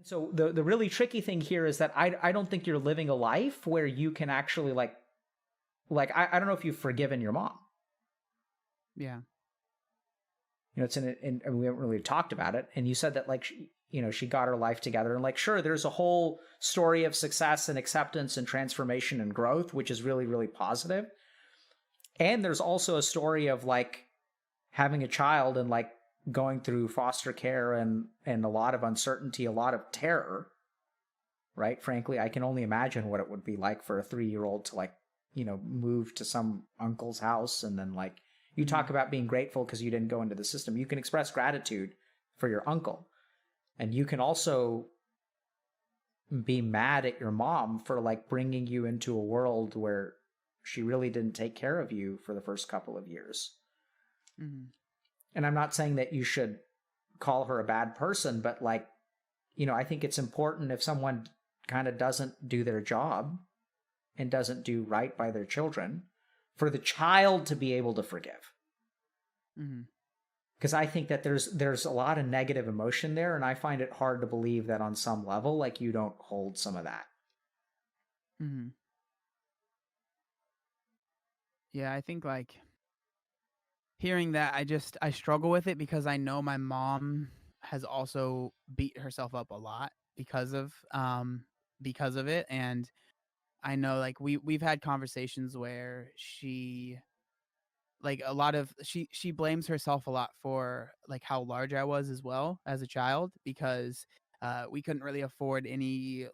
So the really tricky thing here is that I don't think you're living a life where you can actually I don't know if you've forgiven your mom. Yeah. It's in I mean, we haven't really talked about it. And you said that she got her life together, and sure, there's a whole story of success and acceptance and transformation and growth, which is really, really positive. And there's also a story of having a child and going through foster care and a lot of uncertainty, a lot of terror, right? Frankly, I can only imagine what it would be like for a 3-year-old to move to some uncle's house. And then you talk about being grateful because you didn't go into the system. You can express gratitude for your uncle. And you can also be mad at your mom for bringing you into a world where she really didn't take care of you for the first couple of years. Mm-hmm. And I'm not saying that you should call her a bad person, but I think it's important if someone kind of doesn't do their job and doesn't do right by their children, for the child to be able to forgive. Mm-hmm. Because I think that there's a lot of negative emotion there, and I find it hard to believe that on some level, you don't hold some of that. Mm-hmm. Yeah, I think hearing that, I struggle with it because I know my mom has also beat herself up a lot because of it, and I know we've had conversations where she a lot of she blames herself a lot for how large I was as well as a child, because we couldn't really afford any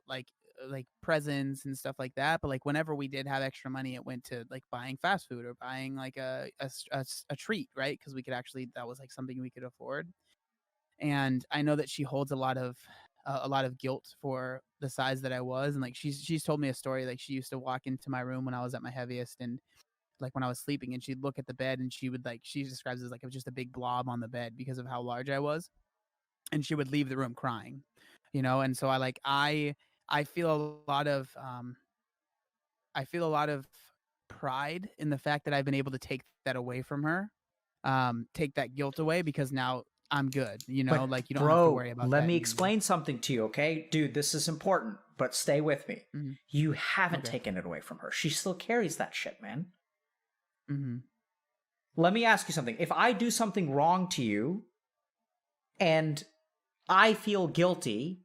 presents and stuff like that, but whenever we did have extra money, it went to buying fast food or buying a treat, right? Because we could actually, that was something we could afford. And I know that she holds a lot of guilt for the size that I was, and she's told me a story, she used to walk into my room when I was at my heaviest, and when I was sleeping, and she'd look at the bed, and she would she describes it as it was just a big blob on the bed because of how large I was, and she would leave the room crying, and so I feel a lot of I feel a lot of pride in the fact that I've been able to take that away from her, take that guilt away, because now I'm good, But you don't have to bro, worry about let that me anymore. explain something to you, okay? Dude, this is important, but stay with me. Mhm. You haven't Okay. taken it away from her. She still carries that shit, man. Mhm. Let me ask you something. If I do something wrong to you and I feel guilty,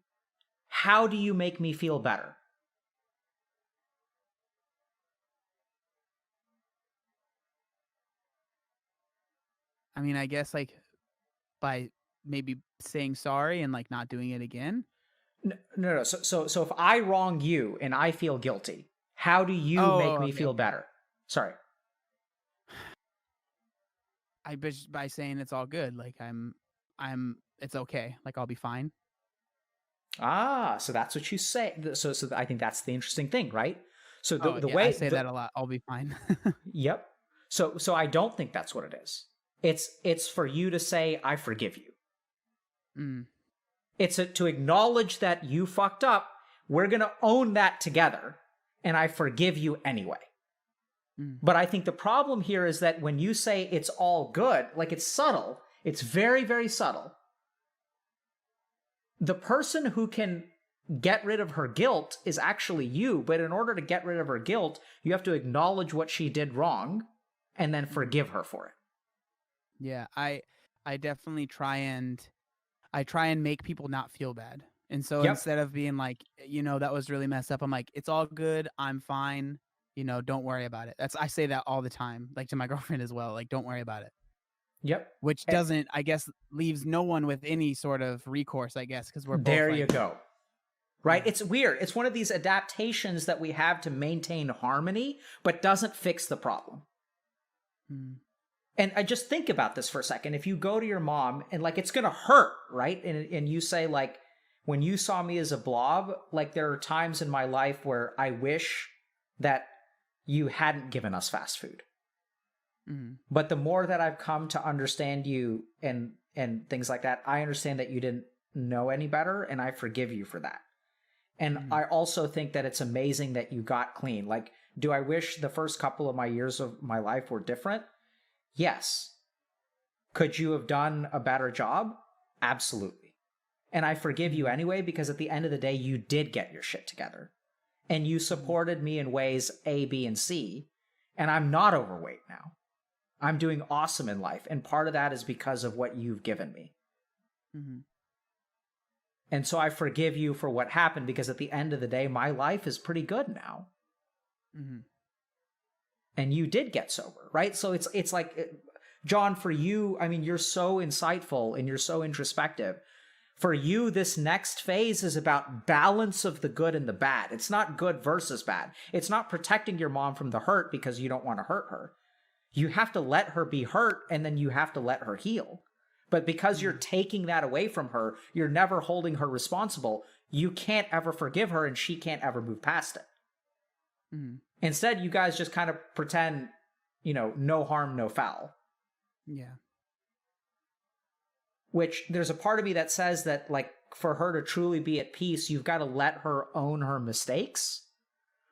how do you make me feel better? I mean, I guess by maybe saying sorry and not doing it again. No. So if I wrong you and I feel guilty, how do you make Oh, me okay, feel okay. better? Sorry. By saying it's all good, it's okay, I'll be fine. Ah, so that's what you say. So I think that's the interesting thing, right? So Oh, the yeah, I way say the that a lot. I'll be fine. yep. So I don't think that's what it is. It's for you to say I forgive you. Mm, It's to acknowledge that you fucked up. We're going to own that together, and I forgive you anyway. mm, But I think the problem here is that when you say it's all good, it's subtle, it's very, very subtle. The person who can get rid of her guilt is actually you, but in order to get rid of her guilt, you have to acknowledge what she did wrong and then mm. forgive her for it. Yeah, I definitely try and make people not feel bad. And so Yep. instead of being that was really messed up, I'm it's all good. I'm fine. Don't worry about it. I say that all the time, to my girlfriend as well. Don't worry about it. Yep. Which doesn't, I guess, leaves no one with any sort of recourse, I guess, because we're both There you go. Right? yeah. It's weird. It's one of these adaptations that we have to maintain harmony, but doesn't fix the problem. Mm, And I just think about this for a second. If you go to your mom and it's going to hurt, right? And you say when you saw me as a blob, there are times in my life where I wish that you hadn't given us fast food. mm, But the more that I've come to understand you and things like that, I understand that you didn't know any better, and I forgive you for that. And mm, I also think that it's amazing that you got clean. Do I wish the first couple of my years of my life were different? Yes. Could you have done a better job? Absolutely. And I forgive you anyway, because at the end of the day, you did get your shit together. And you supported me in ways A, B, and C. And I'm not overweight now. I'm doing awesome in life. And part of that is because of what you've given me. Mm-hmm. And so I forgive you for what happened, because at the end of the day, my life is pretty good now. Mm-hmm. And you did get sober, right? So it's like, John, for you, I mean, you're so insightful and you're so introspective. For you, this next phase is about balance of the good and the bad. It's not good versus bad. It's not protecting your mom from the hurt because you don't want to hurt her. You have to let her be hurt, and then you have to let her heal. But because you're taking that away from her, you're never holding her responsible. You can't ever forgive her, and she can't ever move past it. Mm-hmm. Instead, you guys just kind of pretend, no harm, no foul. Yeah. Which there's a part of me that says that, like, for her to truly be at peace, you've got to let her own her mistakes,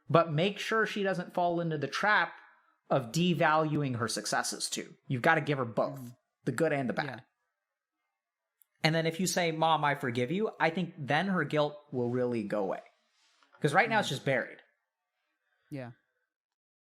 but make sure she doesn't fall into the trap of devaluing her successes too. You've got to give her both, the good and the bad. Yeah. And then if you say, Mom, I forgive you, I think then her guilt will really go away. Because right now it's just buried. Yeah.